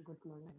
Good morning.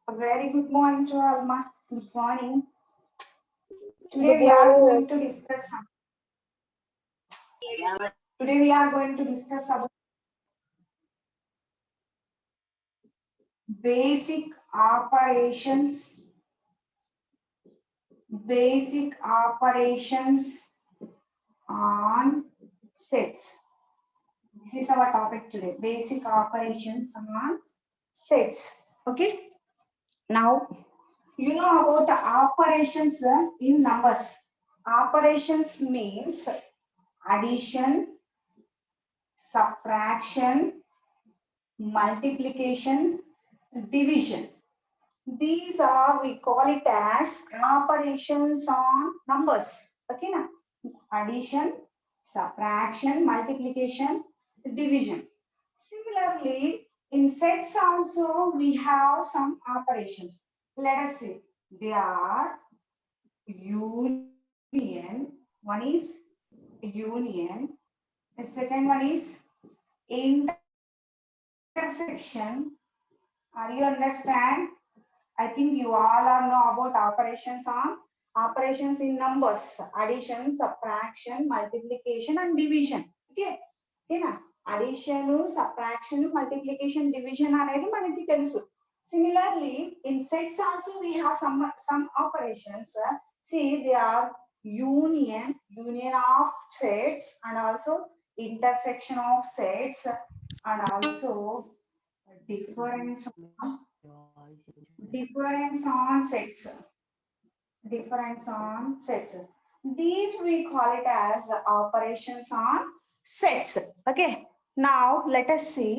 A very good morning to Alma. Good morning. Today we are going to discuss about basic operations on sets. This is our topic today. Basic operations on sets. Okay. Now you know about the operations in numbers. Operations means addition, subtraction, multiplication, division. These are, we call it as operations on numbers. Okay, na? Addition, subtraction, multiplication, division. Similarly, in sets also we have some operations. Let us see. They are union. One is union. The second one is intersection. Are you understand? I think you all are know about operations in numbers, addition, subtraction, multiplication, and division. Okay, okay na? Addition, subtraction, multiplication, division అనేది మనకి తెలుసు. Similarly, in sets also we have some operations. See, they are union of sets, and also intersection of sets, and also difference on sets. These we call it as operations on sets. Okay, now let us see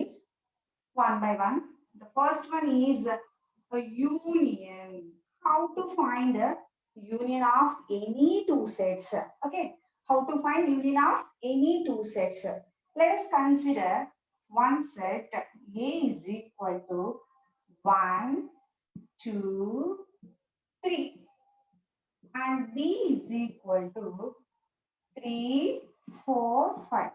one by one. The first one is a union. How to find a union of any two sets? Okay, how to find union of any two sets? Let us consider one set. A is equal to 1, 2, 3, and B is equal to 3, 4, 5.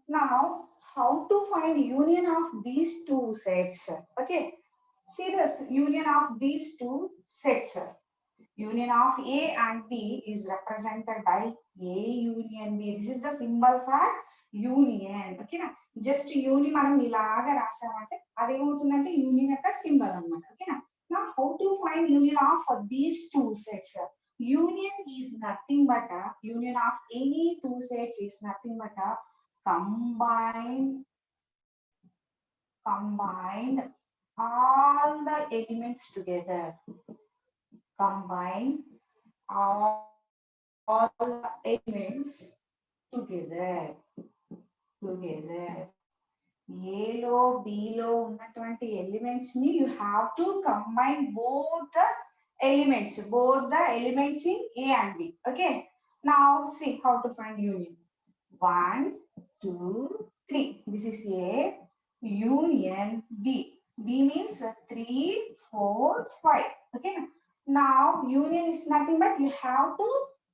Now, how to find union of these two sets? Okay, see this union of these two sets. Union of A and B is represented by A union B. This is the symbol for union. Okay na? Just union మనం ఇలాగా రాసామంటే అదేమవుతుందంటే union యొక్క symbol అన్నమాట. ఓకేనా? Now how to find union of these two sets? Union is nothing but union of any two sets is nothing but combined all the elements together. Combine all the elements together. Aలో Bలో ఉన్నటువంటి elements ని you have to combine both the elements in A and B. Okay, now see how to find union. 1, 2, 3. This is A union B. B means 3, 4, 5. Okay, now union is nothing but you have to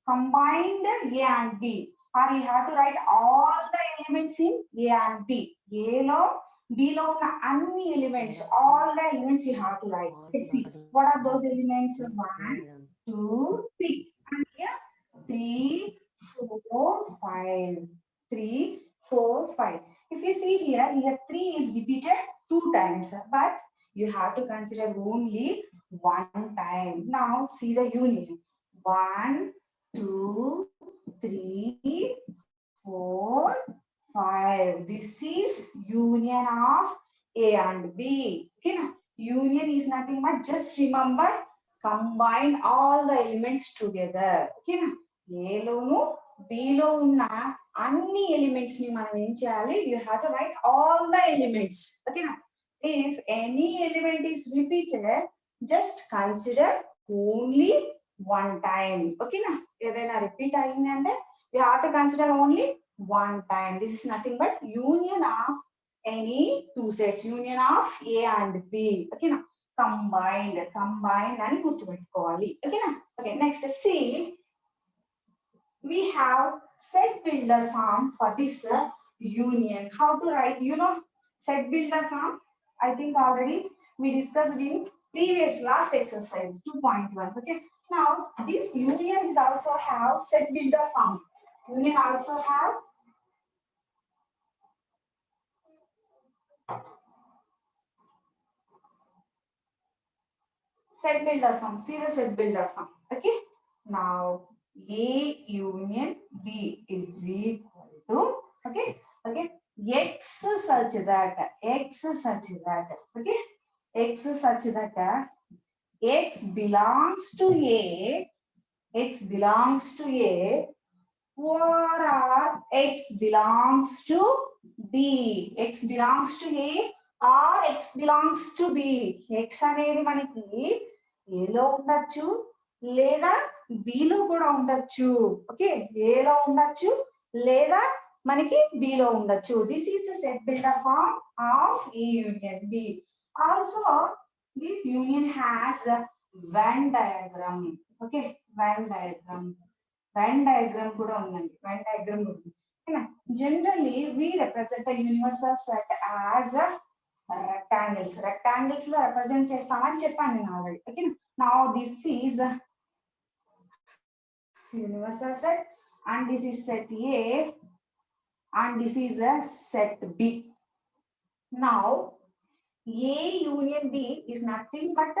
combine the A and B, or you have to write all the elements in A and B. A lo B lo unna anni elements, all the elements you have to write. Let's see what are those elements. 1, 2, 3. 3, 4, 5. 3, 4, 5. If you see here 3 is repeated 2 times, but you have to consider only 1 time. Now see the union. 1, 2, 3, 4, 5. This is union of A and B. Okay, na? Union is nothing but just remember combine all the elements together. Okay, na? A loan B లో ఉన్న అన్ని elements ని మనం ఏం చేయాలి? You have to write all the elements. Okay, na? If any element is repeated, just consider only one time. Okay, na? ఏదైనా repeat అయిందంటే you have to consider only one time. This is nothing but union of any two sets, union of A and B. Okay, na? Combined and గుర్తుపెట్టుకోవాలి. Okay, na? Okay, next see, we have set builder form for this union. How to write? You know set builder form? I think already we discussed in previous last exercise 2.1. Okay, now this union is also have set builder form. Union also have set builder form. See the set builder form. Okay, now A union B is equal to okay x such that okay x such that x belongs to A, or x belongs to B, x belongs to A or x belongs to B. X అనేది మనకి A లో ఉండొచ్చు లేదా B లో కూడా ఉండొచ్చు. Okay, A లో ఉండొచ్చు లేదా మనకి B లో ఉండొచ్చు. This is the set builder form of A union B. Also this union has a Venn diagram. Okay, Venn diagram కూడా ఉందండి. Venn diagram ఉంది. Generally we represent a universal set as rectangles లో represent చేస్తామని చెప్పాను నేను already. Okay, now this is universal set and this is set A and this is a set B. Now A union B is nothing but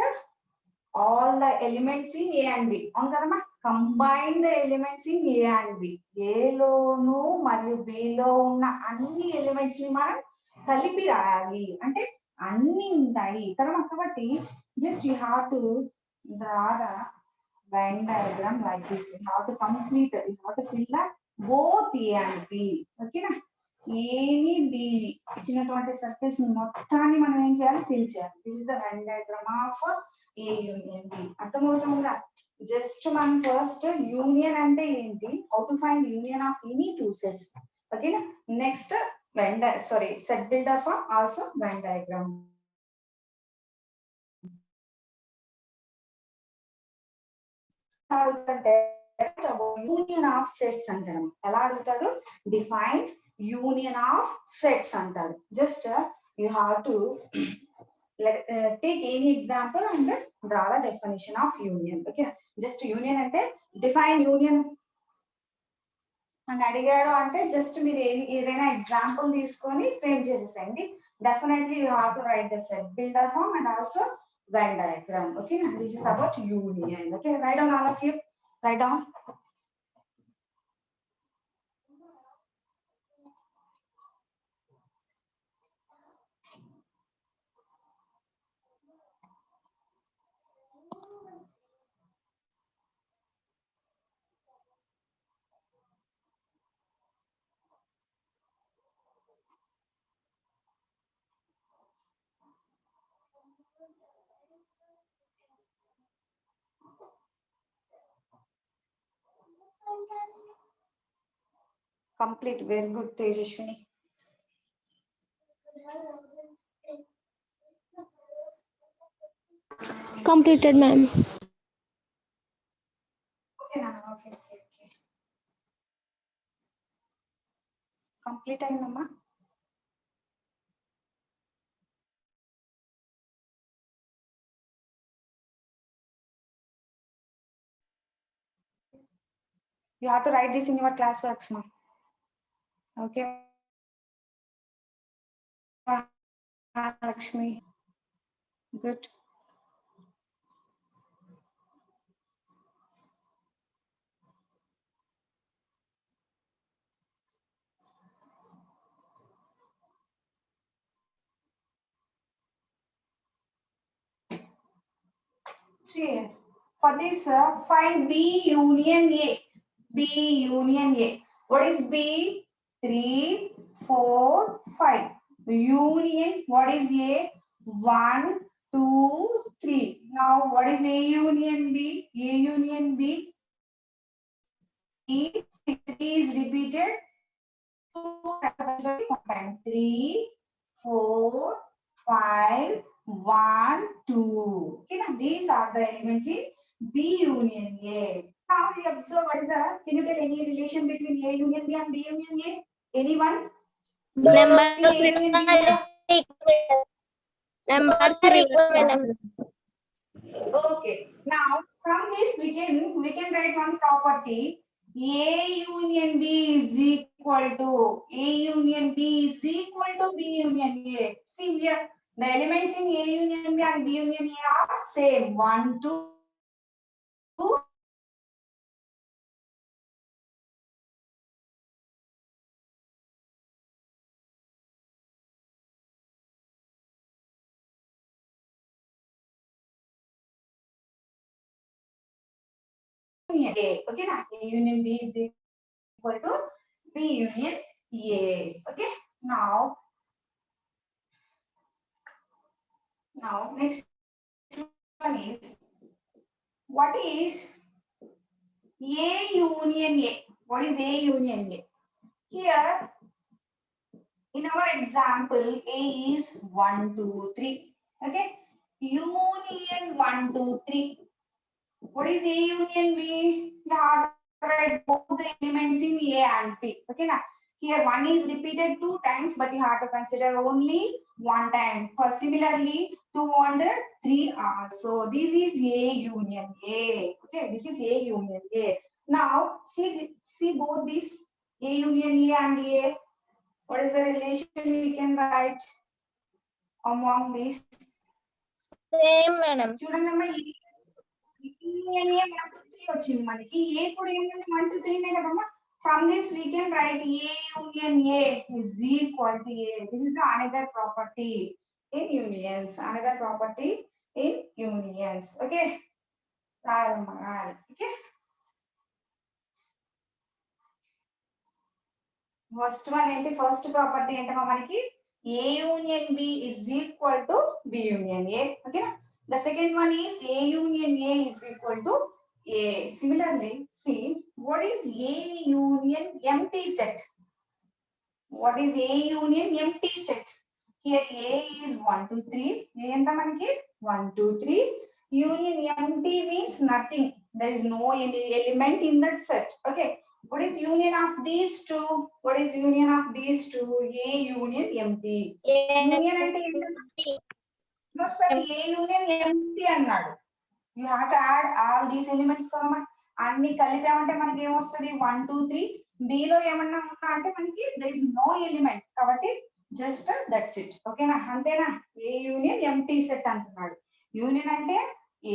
all the elements in A and B. అవును కదమ్మా, combine the elements in A and B. A లోను మరియు B లో ఉన్న అన్ని elements ని మనం కలిపి రాయాలి అంటే అన్ని ఉంటాయి కదా. కాబట్టి just you have to draw the Venn diagram like this. You have to complete, you have to fill the both A and B. Okay na? ఏని బి ఇచ్చినటువంటి సర్కిల్స్ మొత్తాన్ని మనం ఏం చేయాలి? ఫిల్ చేయాలి. This is the Venn diagram of A union B. అర్థమవుతుందా? Just మనం first union అంటే ఏంటి, how to find union of any two sets. ఓకేనా? Next set builder form also Venn diagram. Union of sets అంటాడు. ఎలా అడుగుతాడు? Define union of sets అంటాడు. Just you have to take any example and draw the definition of union. Okay, just union అంటే define union అని అడిగాడు అంటే just మీరు ఏదైనా ఎగ్జాంపుల్ తీసుకొని frame చేసేసండి. Definitely you have to write the set builder form and also Venn diagram. Okay, and this is about union. Okay, write down all of you. Write down. Complete. Very good, Tejashwini. Completed, ma'am. Okay, Nana. Okay. Complete అయిందమ్మా. You have to write this in your classworks, ma. Okay. Lakshmi. Good. See, for this, find B union A. B union A. What is B? 3, 4, 5. Union, what is A? 1, 2, 3. Now, what is A union B? A union B. 3 is repeated 2 times. 3, 4, 5, 1, 2. Okay, now these are the elements in B union A. Now we observe what is the, can you tell any relation between A union B and B union A? Anyone? Numbers See A union B here. numbers are equal, madam. Okay. Now from this we can write one property. A union B is equal to B union A. See here, the elements in A union B and B union A are same. 1, 2, 2. Union A. Okay, now A union B is equal to B union A. Okay. Now next one is, what is A union A? What is A union A? Here in our example, A is 1, 2, 3. Okay. Union 1, 2, 3. What is A union B? You have to write both the elements in A and B. Okay, now here 1 is repeated 2 times, but you have to consider only 1 time. For similarly, 2 and 3 are. So this is A union A. Okay, this is A union A. Now see both these A union A and A. What is the relation we can write among these? Same, madam. చూడండి అమ్మా, union A 1, 2, 3 వచ్చింది మనకి. A కూడా ఏంటంటే 1, 2, 3 నే కదమ్మా. From this we can write A union A is equal to A. This is the another property in unions. Another property in unions. Okay. Okay. First one ఏంటి? First property ఏంటమ్మా మనకి? A union B is equal to B union A. Okay. The second one is A union A is equal to A. Similarly, see what is A union empty set? What is A union empty set? Here A is 1, 2, 3. ఏంట మనకి 1, 2, 3. Union empty means nothing. There is no any element in that set. Okay. What is union of these two? What is union of these two? A union empty. Union అంటే ఏంటి? No sir, A union empty అన్నాడు. You have to add all these elements కదమ్మా. అన్ని కలిపామంటే మనకి ఏమొస్తుంది? 1, 2, 3. B లో ఏమన్నా ఉన్నా అంటే మనకి there is no element. కాబట్టి జస్ట్ దట్స్ ఇట్. ఓకేనా? అంతేనా? A union empty set అంటున్నాడు. యూనియన్ అంటే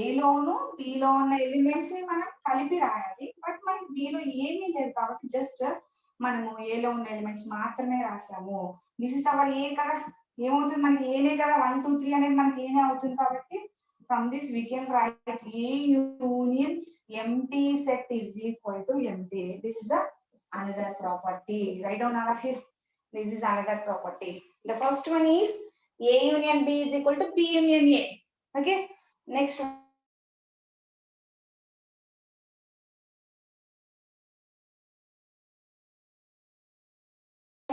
A లోను B లో ఉన్న ఎలిమెంట్స్ ని మనం కలిపి రాయాలి. బట్ మనకి B లో ఏమీ లేదు కాబట్టి జస్ట్ మనము A లో ఉన్న ఎలిమెంట్స్ మాత్రమే రాసాము. దిస్ ఇస్ అవర్ A కదా. ఏమవుతుంది మనకి ఏనే కదా, 1, 2, 3 అనేది మనకి ఏనే అవుతుంది కాబట్టి from this we can write A union empty set is equal to empty. This is another property. Write down all of it. This is another property. The first one is A union B is equal to B union A. Okay. Next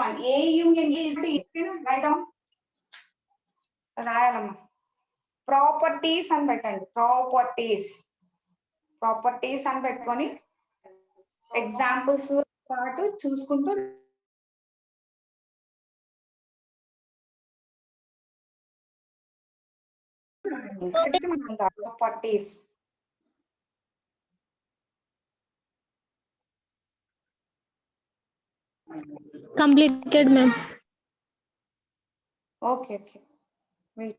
one, A union A is B. Write down. రాయాలమ్మా. Properties అని పెట్టండి. Properties అని పెట్టుకొని examples పాటు చూసుకుంటూ properties. Completed, ma'am. Okay. Wait.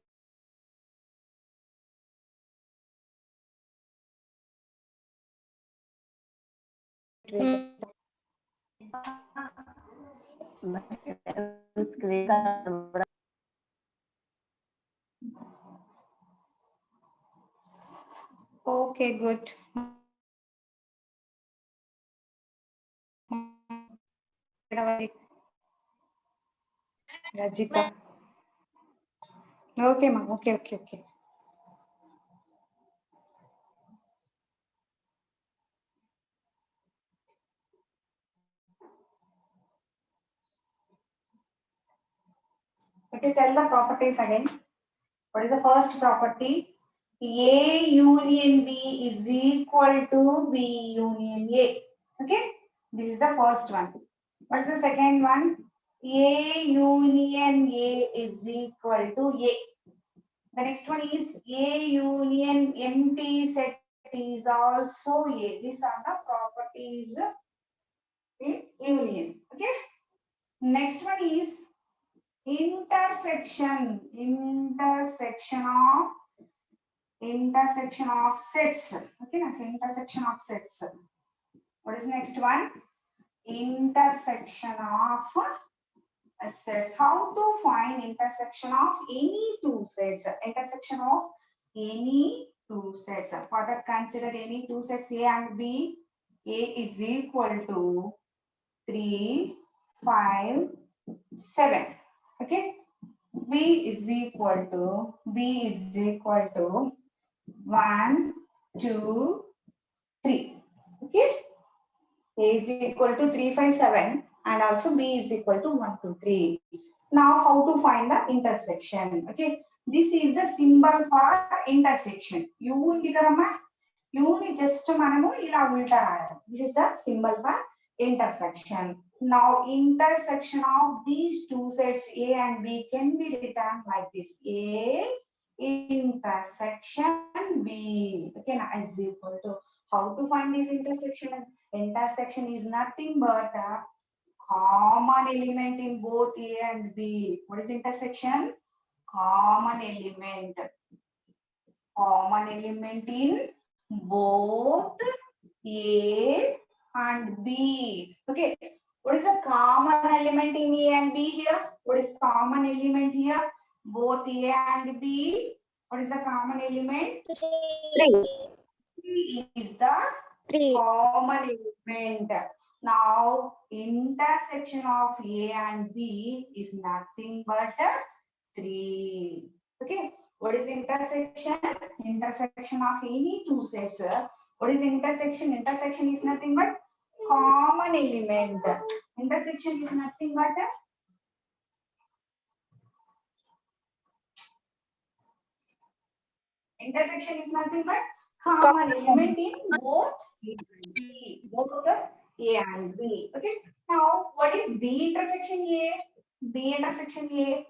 Okay, good. Rajita. Okay, ma'am. Okay. Okay, tell the properties again. What is the first property? A union B is equal to B union A. Okay, this is the first one. What's the second one? A union A is equal to A. The next one is A union empty set is also A. These are the properties in union. Okay. Next one is intersection of sets. Okay, that's intersection of sets. What is the next one? Intersection of sets. How to find intersection of any two sets? Intersection of any two sets. For that, consider any two sets A and B. A is equal to 3, 5, 7. Okay. B is equal to 1, 2, 3. Okay. A is equal to 3, 5, 7 and also B is equal to 1, 2, 3. Now how to find the intersection? Okay. This is the symbol for intersection. U ni just manamu ila ulta rayali. This is the symbol for intersection. Now intersection of these two sets A and B can be written like this. A intersection B. Okay, now is equal to, how to find this intersection? Intersection is nothing but a common element in both A and B. What is intersection? Common element. Common element in both A and B. Okay. What is the common element in A and B here? What is common element here? Both A and B. What is the common element? 3. 3 is the common element. Now, intersection of A and B is nothing but 3. Okay. What is intersection? Intersection of any two sets. What is intersection? Intersection is nothing but common element. Intersection is nothing but common element in both A and B. Both the A and B. Okay. Now, what is B intersection A? B intersection A.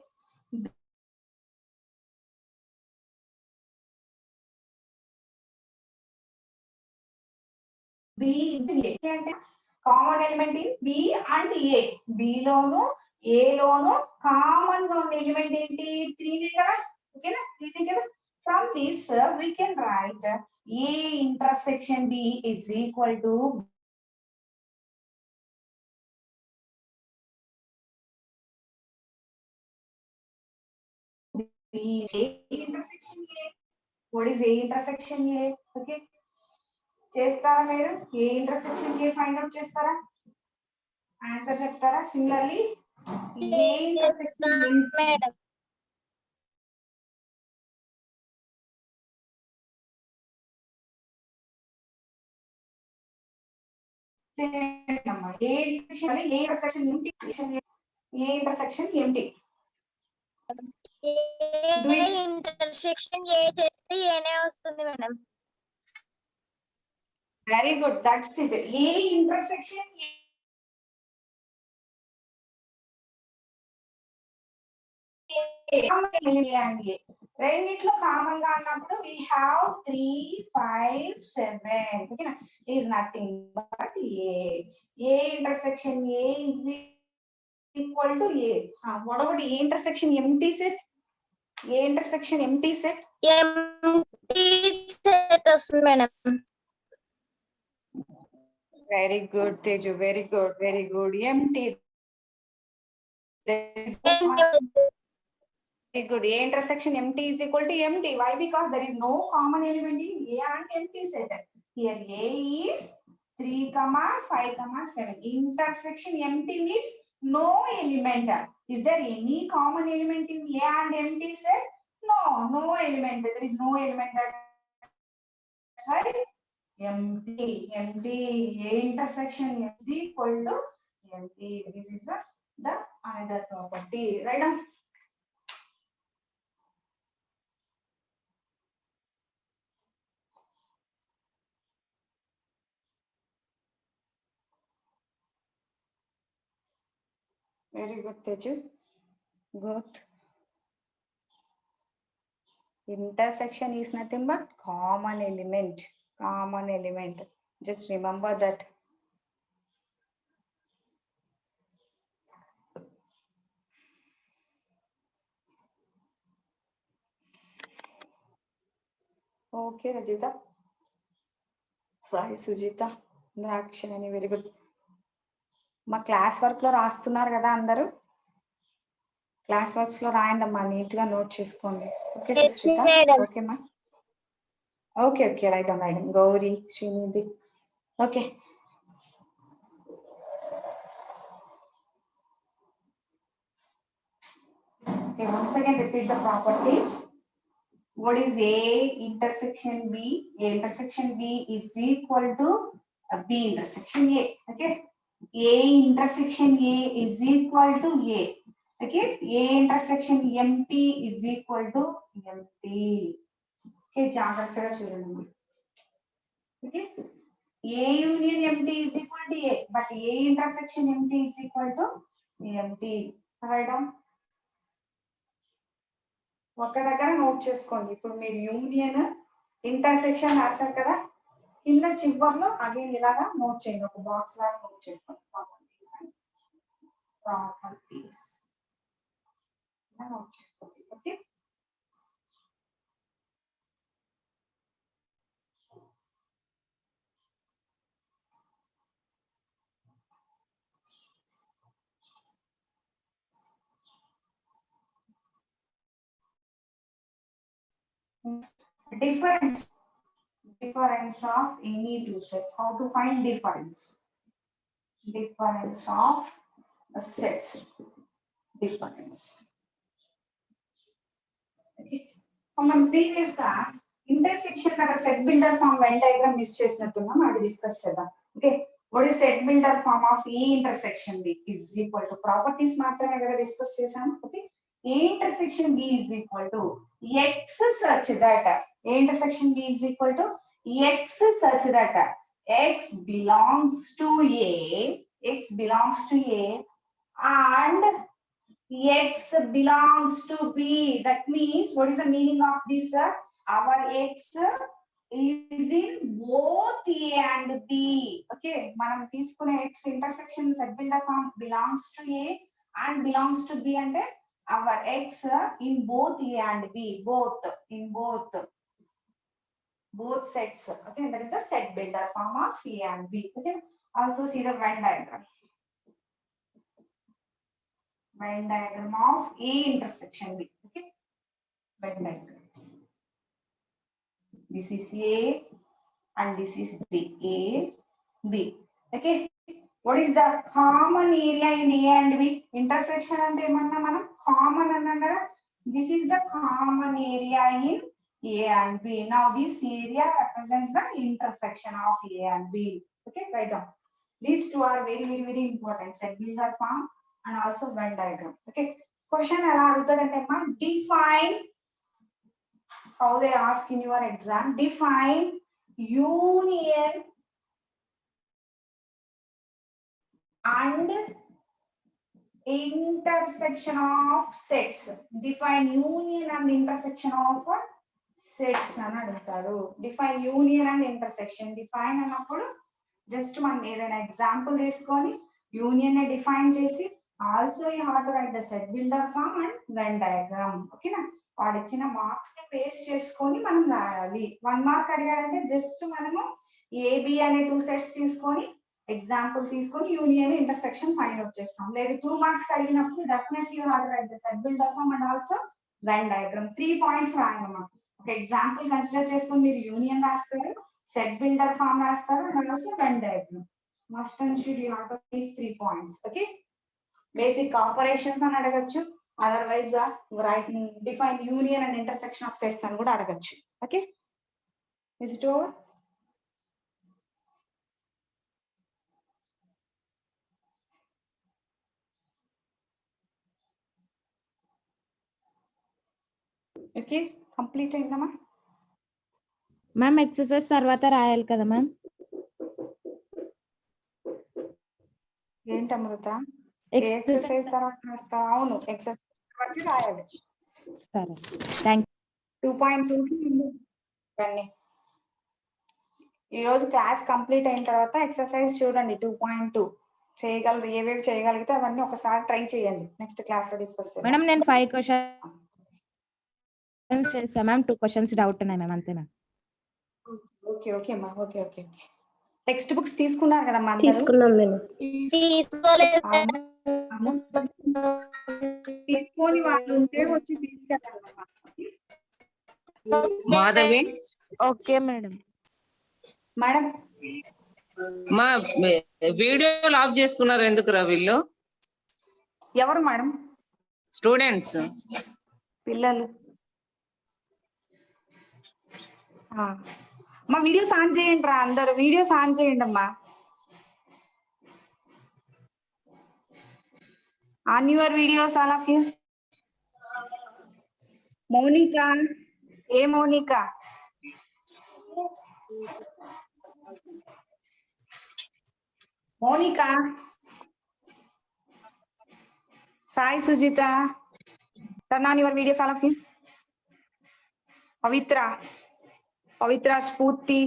B అంటే common element in B and A. B లోను A లోను common గా ఉన్న element ఏంటి? 3 కదా. ఓకేనా? 3 కదా. From this we can write A intersection B is equal to B. A intersection A. What is A intersection A? Okay. చేస్తారా మీరు? A intersection A find out చేస్తారా? ఆన్సర్ చెప్తారా? Similarly A intersection Madam. A intersection ఏంటి? A intersection ఏంటి? Intersection ఏ చేస్తే ఏనే వస్తుంది madam. Very good, that's it. A intersection రెండిట్లో కామన్ గా ఉన్నప్పుడు we have 3, 5, 7. ఓకేనా? is nothing but A. A intersection A is equal to A. What about A intersection empty set? A intersection empty set? empty set వస్తుంది madam. Very good, Teju. Very good. Very good. Empty. There is no very good. A intersection empty is equal to empty. Why? Because there is no common element in A and empty set. Here A is 3, 5, 7. Intersection empty means no element. Is there any common element in A and empty set? No, no element. There is no element. That's why empty. A intersection is equal to empty. This is the another property. Right now. Very good, Teju. Good. Intersection is nothing but common element. Common element. Just remember that. Okay, Rajita. Sorry, Sujita. Drakshani, very good. మా class work లో రాస్తున్నారు కదా అందరూ class works లో రాయండి అమ్మా neat గా note చేసుకోండి ఓకే సుష్మిత ఓకే మా okay okay right Gauri Srinidhi okay once again repeat the properties. What is A intersection B? A intersection B is equal to B intersection A. Okay. A intersection A is equal to A. Okay. A intersection empty is equal to empty. Okay. జాగ్రత్తగా చూడండి. Okay. A union empty is equal to A, but A intersection empty is equal to empty. Write down. ఒక దగ్గర note చేసుకోండి ఇప్పుడు మీరు union intersection రాశారు కదా కింద చివర్లో అగైన్ ఇలాగా నోట్ చేయండి ఒక బాక్స్ లాగా నోట్ చేసుకోండి ప్రాపర్టీస్ నోట్ చేసుకోండి okay difference of any two sets. How to find difference of sets. Difference. Okay. మనం ప్రీవియస్ గా ఇంటర్సెక్షన్ దగ్గర set builder form Venn diagram miss చేసినట్టున్నాం అది డిస్కస్ చేద్దాం okay what is set builder form of A intersection B is equal to properties మాత్రమే కదా discuss చేశాము okay A intersection B is equal to X such that A intersection B is equal to X such that X belongs to A and X belongs to B. That means what is the meaning of this? Our X is in both A and B. Okay, manam teeskune X intersection set builder form belongs to A and belongs to B ante our X in both A and B, both sets. Okay, that is the set builder form of A and B. Okay, also see the Venn diagram. Venn diagram of A intersection B. Okay, Venn diagram. This is A and this is B. A, B. Okay. What is the common area in A and B? Intersection and manam common annaga. This is the common area in A and B. Now this area represents the intersection of A and B. Okay, write down. These two are very, very, very important. Set builder form and also Venn diagram. Okay. Question ela adutadante amma define how they ask in your exam. Define union and intersection of sets. Define union and intersection of sets అని అడుగుతారు. Define union and intersection. Define అన్నప్పుడు just మనం ఏదైనా example తీసుకొని union ని define చేసి also you have to write the set builder form and Venn diagram. ఓకేనా? వాడు ఇచ్చిన మార్క్స్ ని బేస్ చేసుకొని మనం రాయాలి. 1 మార్క్ అడిగాడంటే జస్ట్ మనము ఏబి అనే 2 సెట్స్ తీసుకొని ఎగ్జాంపుల్ తీసుకొని యూనియన్ ఇంటర్సెక్షన్ ఫైండ్ అవుట్ చేస్తాం. లేదు 2 మార్క్స్ అడిగినప్పుడు definitely you have to write the set builder form and also Venn diagram. 3 points రాయాలన్నమాట. ఒక ఎగ్జాంపుల్ కన్సిడర్ చేసుకొని మీరు యూనియన్ రాస్తారు, సెట్ బిల్డర్ ఫామ్ రాస్తారు and also Venn diagram. Must and should you have to these 3 points. Okay, basic operations అని అడగచ్చు, otherwise write define union and intersection of sets అని కూడా అడగచ్చు. Okay, is it over? Okay, complete అయిందమ్మా? Ma'am exercise తర్వాత రాయాలి కదా ma'am? ఏంటి అమృత, ఎక్సర్సైజ్ తర్వాత రాస్తావా? అవును, ఎక్సర్సైజ్ తర్వాత రాయాలి. సరే, థ్యాంక్ 2.2 ఇవన్నీ ఈరోజు క్లాస్ కంప్లీట్ అయిన తర్వాత ఎక్సర్సైజ్ చూడండి. 2.2 చేయగలరు, ఏవేవి చేయగలిగితే అవన్నీ ఒకసారి ట్రై చేయండి. నెక్స్ట్ క్లాస్ లో డిస్కస్ చేద్దాం. మేడం నేను 5 క్వశ్చన్స్ చేస్తా మ్యామ్, 2 క్వశ్చన్స్ డౌట్ ఉన్నాయి మ్యామ్, అంతేనా? ఓకే ఓకే అమ్మా, okay okay okay. Text books తీసుకున్నారు కదమ్మా అందరూ? తీసుకున్నాం మేము. తీసుకోలేదు తీసుకొని వాళ్ళు ఉంటే వచ్చి తీసుకెళ్ళాలమ్మా. Madhavi, okay madam. మేడం మా వీడియోలు ఆఫ్ చేసుకున్నారు ఎందుకురా వీళ్ళు? ఎవరు మేడం? స్టూడెంట్స్. పిల్లలు. మా వీడియోస్ ఆన్ చేయండి రా, అందరు వీడియోస్ ఆన్ చేయండి అమ్మా. On your videos all of you. Mounika, A Mounika? Mounika, Sai Sujitha, turn on your videos all of you. పవిత్ర, పవిత్ర, స్ఫూర్తి.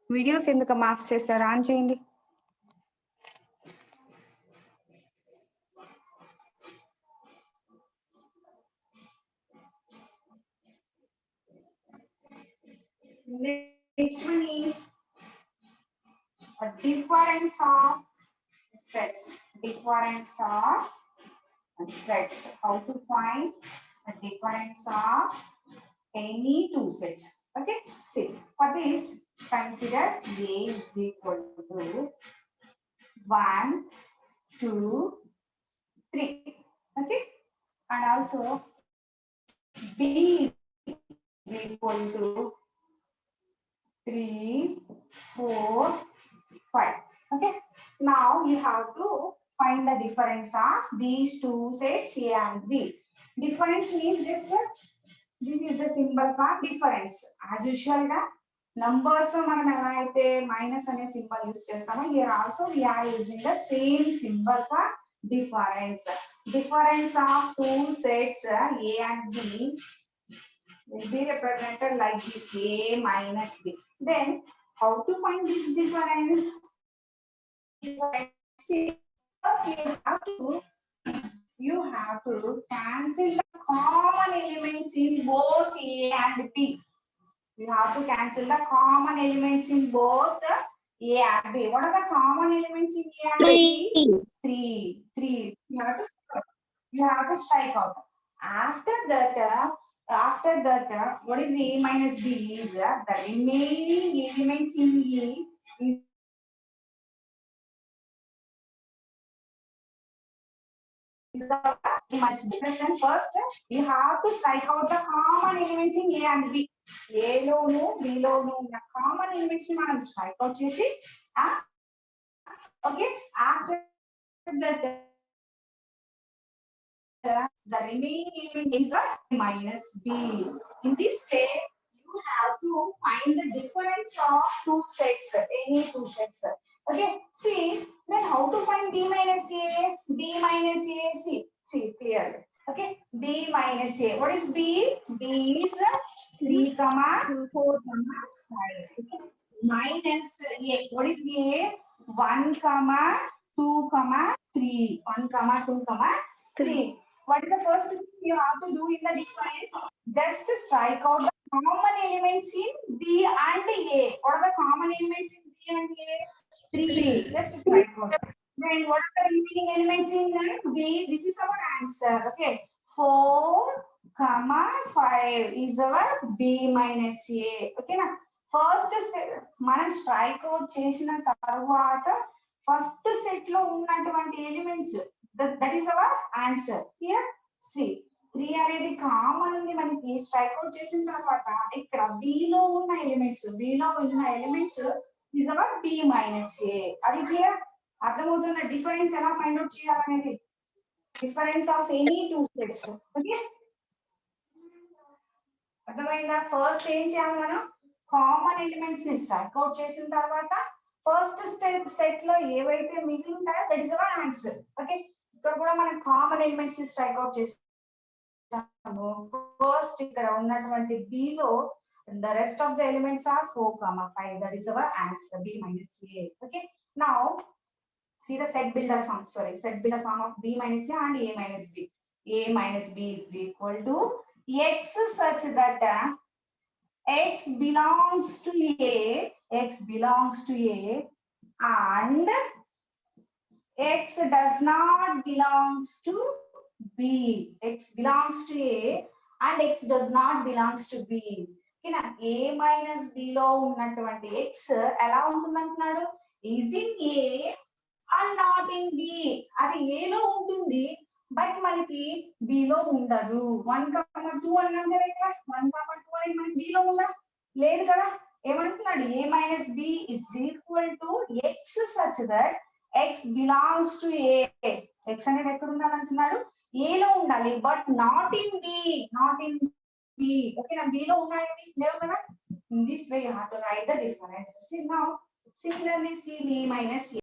వీడియోస్ ఎందుకు మార్క్స్ చేస్తారు? ఆన్ చేయండి. Next one is a difference of sets. Difference of sets. How to find a difference of any 2 sets? Okay. See, for this, consider A is equal to 1, 2, 3. Okay. And also B is equal to 3, 4, 5. Okay. Now you have to find the difference of these 2 sets A and B. Difference means just this is the symbol for difference. As usual ga numbers మనం ఎలా అయితే minus అనే symbol use చేస్తామో, here also we are using the same symbol for difference. Difference of 2 sets A and B will be represented like this, A minus B. Then how to find this difference? See, first you have to cancel the common elements in both A and B. You have to cancel the common elements in both A and B. What are the common elements in A and B? 3. You have to strike out. After that, what is A minus B is the remaining elements in E is must be present. First, you have to strike out the common elements in A and B. A loan B లోను ఉన్న common elements ని మనం strike out చేసి, okay, after that the remaining element is a minus B. In this way, you have to find the difference of 2 sets, any 2 sets. Okay, see, then how to find B minus A? B minus A, see clearly. Okay, B minus A. What is B? B is 3, 4, 5. minus a. What is a? 1, 2, 3. 1, 2, 3. What is the first thing you have to do in the difference? Just strike out the common elements in B and A. What are the common elements in B and A? 3. Just strike out. Then what are the remaining elements in B? This is our answer. Okay. 4, 5 is our B minus A. Okay na? First మనం strike out చేసిన తర్వాత first set లో ఉన్నటువంటి elements that is our answer. Here see 3 అనేది common ఉంది మనకి. Strike out చేసిన తర్వాత ఇక్కడ B లో ఉన్న elements is our B minus A. అది క్లియర్? అర్థమవుతున్న డిఫరెన్స్ ఎలా ఫైండ్ అవుట్ చేయాలనేది, difference of any two sets. Okay, అర్థమైందా? ఫస్ట్ ఏం చేయాలి మనం? కామన్ ఎలిమెంట్స్ ని స్ట్రైక్ అవుట్ చేసిన తర్వాత ఫస్ట్ సెట్ లో ఏవైతే మిగిలి ఉంటాయో that is our answer. Okay, ఇక్కడ కూడా మనం కామన్ ఎలిమెంట్స్ ని స్ట్రైక్ అవుట్ చేస్తాము. ఫస్ట్ ఇక్కడ ఉన్నటువంటి B లో the rest of the elements are 4, 5. That is our answer, B minus A. Okay, now see the set builder form. Set builder form of B minus A and A minus B. A minus B is equal to X such that X belongs to A and X does not belongs to B. X belongs to A and X does not belongs to B. ఓకేనా? A minus B లో ఉన్నటువంటి X ఎలా ఉంటుంది అంటున్నాడు? is in A and not in B. అది A లో ఉంటుంది but మనకి B లో ఉండదు. 1, 2 అన్నాం కదా ఇక్కడ. 1, 2 అనేది మనకి B లో ఉందా? లేదు కదా. ఏమంటున్నాడు? A minus B is equal to X such that X belongs to A. X అనేది ఎక్కడ ఉండాలంటున్నాడు? A లో ఉండాలి బట్ నాట్ ఇన్ B. ఓకేనా? B లో ఉన్నాయని లేవు కదా. In this way you have to write the difference. See now, similarly see B minus A.